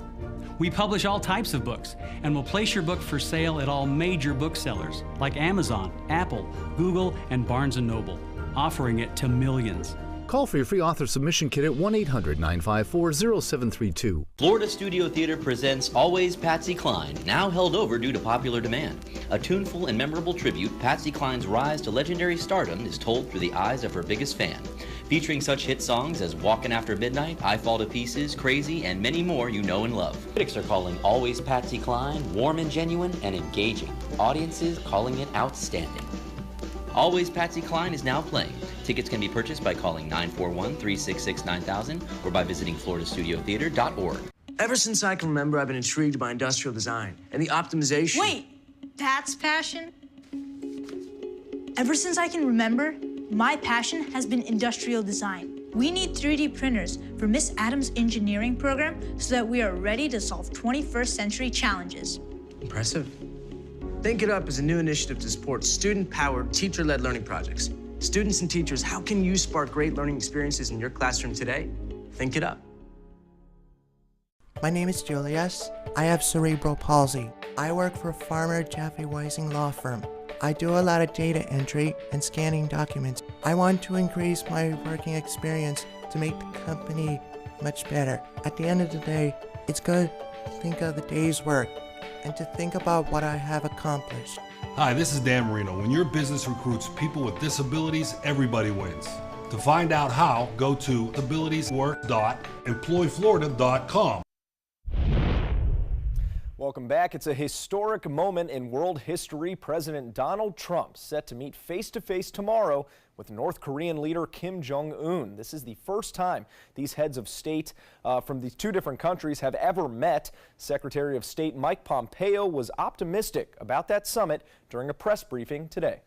We publish all types of books and will place your book for sale at all major booksellers like Amazon, Apple, Google, and Barnes & Noble, offering it to millions. Call for your free author submission kit at 1-800-954-0732. Florida Studio Theater presents Always Patsy Cline, now held over due to popular demand. A tuneful and memorable tribute, Patsy Cline's rise to legendary stardom is told through the eyes of her biggest fan. Featuring such hit songs as Walkin' After Midnight, I Fall to Pieces, Crazy, and many more you know and love. Critics are calling Always Patsy Cline warm and genuine and engaging. Audiences calling it outstanding. Always Patsy Cline is now playing. Tickets can be purchased by calling 941-366-9000 or by visiting floridastudiotheater.org. Ever since I can remember, I've been intrigued by industrial design and the optimization. Wait, that's passion? Ever since I can remember, my passion has been industrial design. We need 3D printers for Miss Adams' engineering program so that we are ready to solve 21st century challenges. Impressive. Think It Up is a new initiative to support student-powered, teacher-led learning projects. Students and teachers, how can you spark great learning experiences in your classroom today? Think It Up. My name is Julius. I have cerebral palsy. I work for Farmer Jeffrey Weising Law Firm. I do a lot of data entry and scanning documents. I want to increase my working experience to make the company much better. At the end of the day, it's good to think of the day's work and to think about what I have accomplished. Hi, this is Dan Marino. When your business recruits people with disabilities, everybody wins. To find out how, go to abilitieswork.employflorida.com. Welcome back. It's a historic moment in world history. President Donald Trump set to meet face-to-face tomorrow with North Korean leader Kim Jong-un. This is the first time these heads of state from these two different countries have ever met. Secretary of State Mike Pompeo was optimistic about that summit during a press briefing today.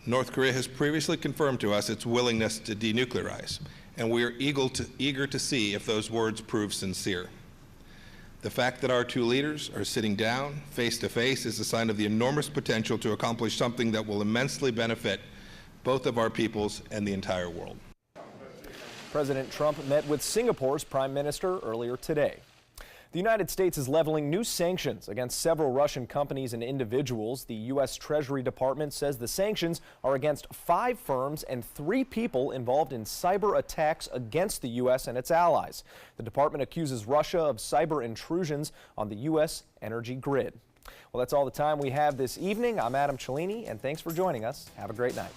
North Korea has previously confirmed to us its willingness to denuclearize, and we are eager to see if those words prove sincere. The fact that our two leaders are sitting down face to face is a sign of the enormous potential to accomplish something that will immensely benefit both of our peoples and the entire world. President Trump met with Singapore's Prime Minister earlier today. The United States is leveling new sanctions against several Russian companies and individuals. The U.S. Treasury Department says the sanctions are against 5 firms and 3 people involved in cyber attacks against the U.S. and its allies. The department accuses Russia of cyber intrusions on the U.S. energy grid. Well, that's all the time we have this evening. I'm Adam Cellini, and thanks for joining us. Have a great night.